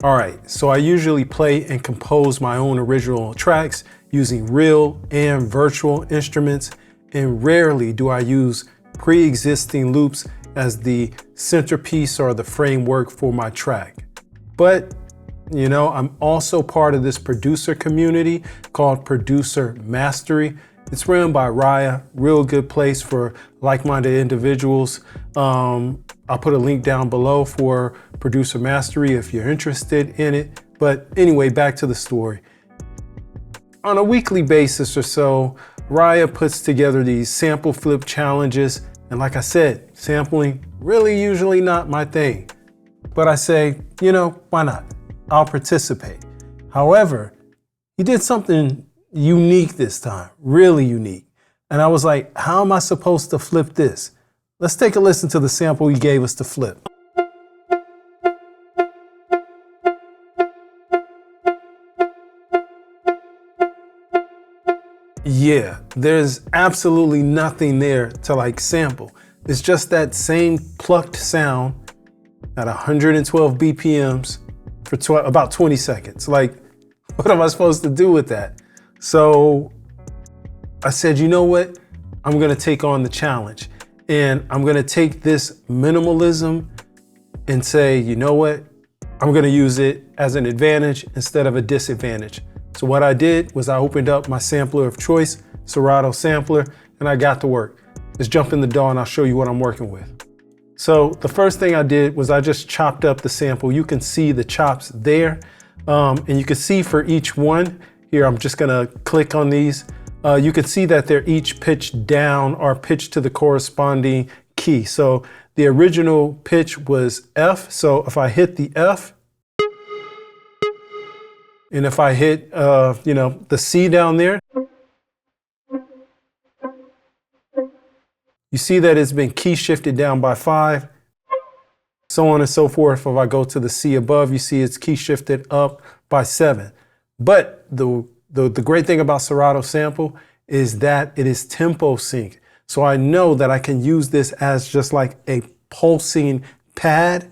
All right, so I usually play and compose my own original tracks using real and virtual instruments, and rarely do I use pre-existing loops as the centerpiece or the framework for my track. But, you know, I'm also part of this producer community called Producer Mastery. It's run by Raya, real good place for like-minded individuals. I'll put a link down below for Producer Mastery if you're interested in it. But anyway, back to the story. On a weekly basis or so, Raya puts together these sample flip challenges. And like I said, sampling really usually not my thing. But I say, you know, why not? I'll participate. However, he did something unique this time, really unique. And I was like, how am I supposed to flip this? Let's take a listen to the sample he gave us to flip. Yeah, there's absolutely nothing there to like sample. It's just that same plucked sound at 112 BPMs for about 20 seconds. Like, what am I supposed to do with that? So I said, you know what? I'm gonna take on the challenge. And I'm gonna take this minimalism and say, you know what? I'm gonna use it as an advantage instead of a disadvantage. So what I did was I opened up my sampler of choice, Serato Sampler, and I got to work. Let's jump in the DAW and I'll show you what I'm working with. So the first thing I did was I just chopped up the sample. You can see the chops there. And you can see for each one, here I'm just gonna click on these. You can see that they're each pitched down or pitched to the corresponding key. So the original pitch was F. So if I hit the F, and if I hit, you know, the C down there, you see that it's been key shifted down by 5, so on and so forth. If I go to the C above, you see it's key shifted up by 7. But the great thing about Serato Sample is that it is tempo sync. So I know that I can use this as just like a pulsing pad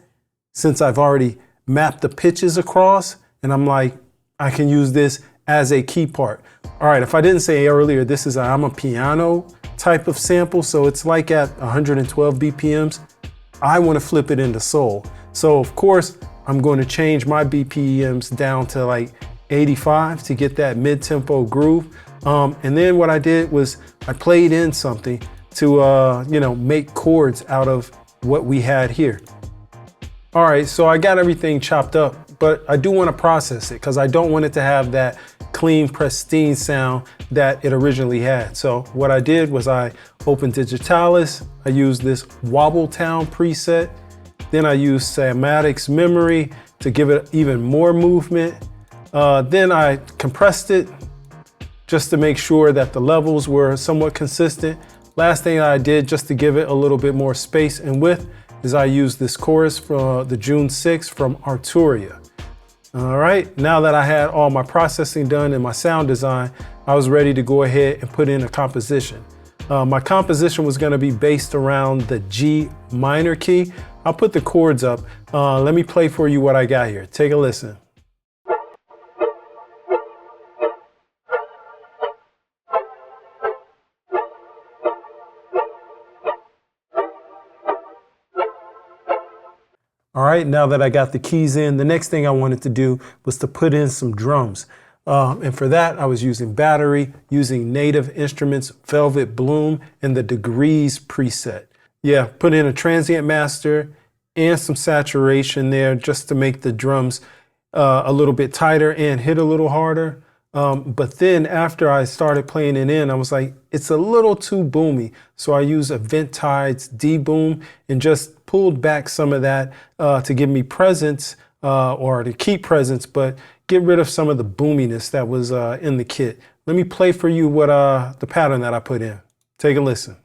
since I've already mapped the pitches across, and I'm like, I can use this as a key part. All right, if I didn't say earlier, this is an Amapiano type of sample, so it's like at 112 BPMs. I want to flip it into soul. So of course, I'm going to change my BPMs down to like 85 to get that mid-tempo groove. And then what I did was I played in something to, you know, make chords out of what we had here. All right, so I got everything chopped up, but I do want to process it because I don't want it to have that clean, pristine sound that it originally had. So what I did was I opened Digitalis, I used this Wobble Town preset, then I used Cymatics Memory to give it even more movement. Then I compressed it just to make sure that the levels were somewhat consistent. Last thing I did just to give it a little bit more space and width is I used this chorus from the June 6th from Arturia. All right, now that I had all my processing done and my sound design, I was ready to go ahead and put in a composition. My composition was gonna be based around the G minor key. I'll put the chords up. Let me play for you what I got here. Take a listen. All right, now that I got the keys in, the next thing I wanted to do was to put in some drums. And for that, I was using Battery, using Native Instruments, Velvet Bloom, and the Degrees preset. Yeah, put in a transient master and some saturation there just to make the drums a little bit tighter and hit a little harder. But then after I started playing it in, I was like, it's a little too boomy. So I used a Ventides D-Boom and just pulled back some of that to give me presence or to keep presence, but get rid of some of the boominess that was in the kit. Let me play for you what the pattern that I put in. Take a listen.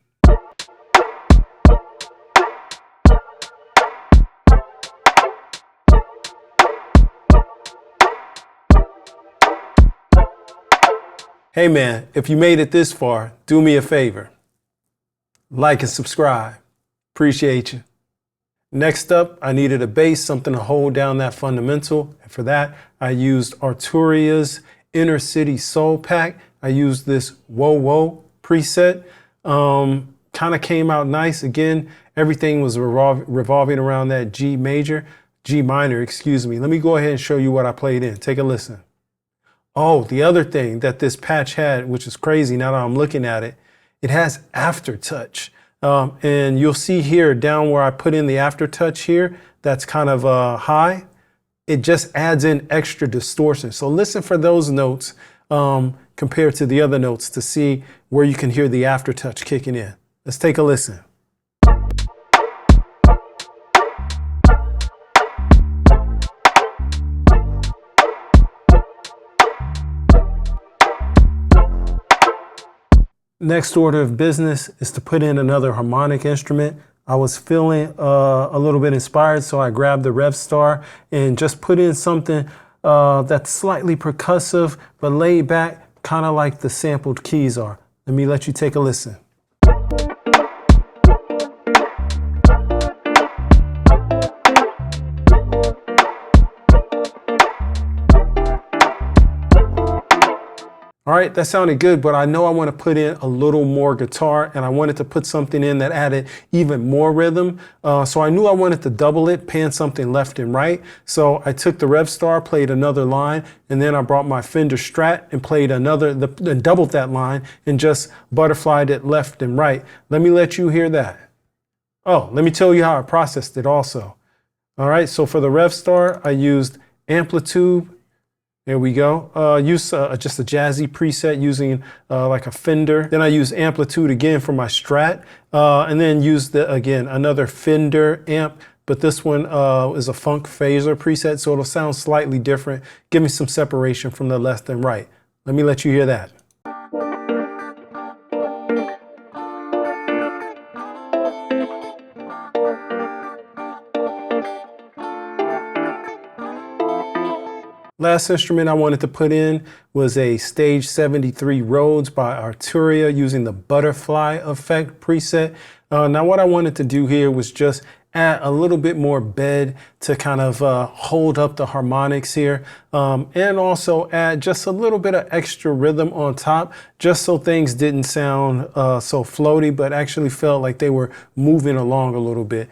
Hey man, if you made it this far, do me a favor. Like and subscribe. Appreciate you. Next up, I needed a bass, something to hold down that fundamental. And for that, I used Arturia's Inner City Soul Pack. I used this Whoa Whoa preset. Kind of came out nice. Again, everything was revolving around that G minor, excuse me. Let me go ahead and show you what I played in. Take a listen. Oh, the other thing that this patch had, which is crazy now that I'm looking at it, it has aftertouch. And you'll see here down where I put in the aftertouch here, that's kind of high. It just adds in extra distortion. So listen for those notes compared to the other notes to see where you can hear the aftertouch kicking in. Let's take a listen. Next order of business is to put in another harmonic instrument. I was feeling a little bit inspired, so I grabbed the Rev Star and just put in something that's slightly percussive, but laid back, kind of like the sampled keys are. Let me let you take a listen. All right, that sounded good, but I know I want to put in a little more guitar, and I wanted to put something in that added even more rhythm. So I knew I wanted to double it, pan something left and right. So I took the Rev Star, played another line, and then I brought my Fender Strat and played and doubled that line and just butterflied it left and right. Let me let you hear that. Oh, let me tell you how I processed it also. All right, so for the Rev Star, I used amplitude. There we go. Use just a jazzy preset using like a Fender. Then I use amplitude again for my Strat, and then use again another Fender amp. But this one is a funk phaser preset, so it'll sound slightly different. Give me some separation from the left and right. Let me let you hear that. Last instrument I wanted to put in was a Stage 73 Rhodes by Arturia using the Butterfly Effect preset. Now what I wanted to do here was just add a little bit more bed to kind of hold up the harmonics here, and also add just a little bit of extra rhythm on top, just so things didn't sound so floaty, but actually felt like they were moving along a little bit.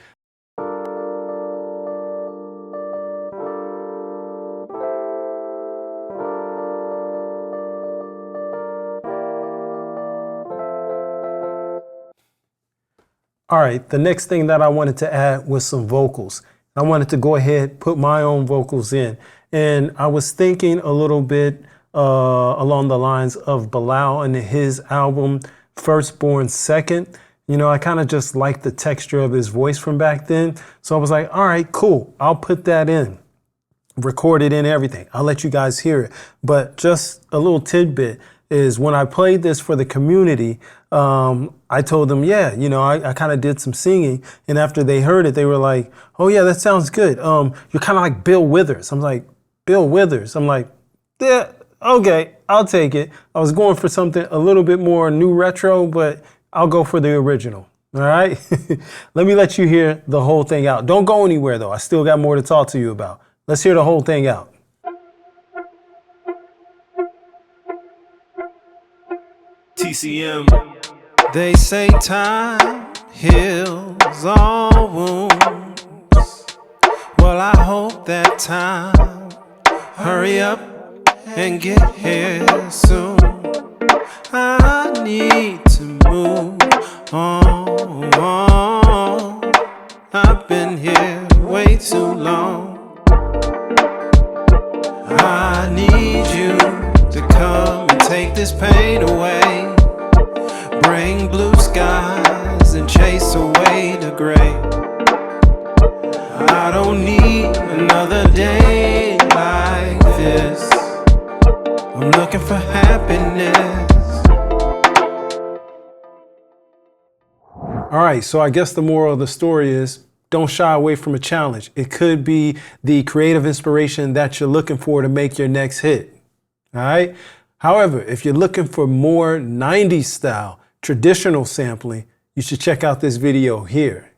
All right, the next thing that I wanted to add was some vocals. I wanted to go ahead, put my own vocals in. And I was thinking a little bit along the lines of Bilal and his album, Firstborn Second. You know, I kind of just liked the texture of his voice from back then. So I was like, all right, cool, I'll put that in. Record it in everything. I'll let you guys hear it. But just a little tidbit is when I played this for the community, I told them, yeah, you know, I kind of did some singing. And after they heard it, they were like, oh, yeah, that sounds good. You're kind of like Bill Withers. I'm like, Bill Withers. I'm like, yeah, OK, I'll take it. I was going for something a little bit more new retro, but I'll go for the original. All right. Let me let you hear the whole thing out. Don't go anywhere, though. I still got more to talk to you about. Let's hear the whole thing out. TCM. They say time heals all wounds. Well, I hope that time hurry up and get here soon. I need to move on. I've been here way too long. I need you to come and take this pain away. Bring blue skies and chase away the gray. I don't need another day like this. I'm looking for happiness. All right, so I guess the moral of the story is don't shy away from a challenge. It could be the creative inspiration that you're looking for to make your next hit. All right. However, if you're looking for more 90s style, traditional sampling, you should check out this video here.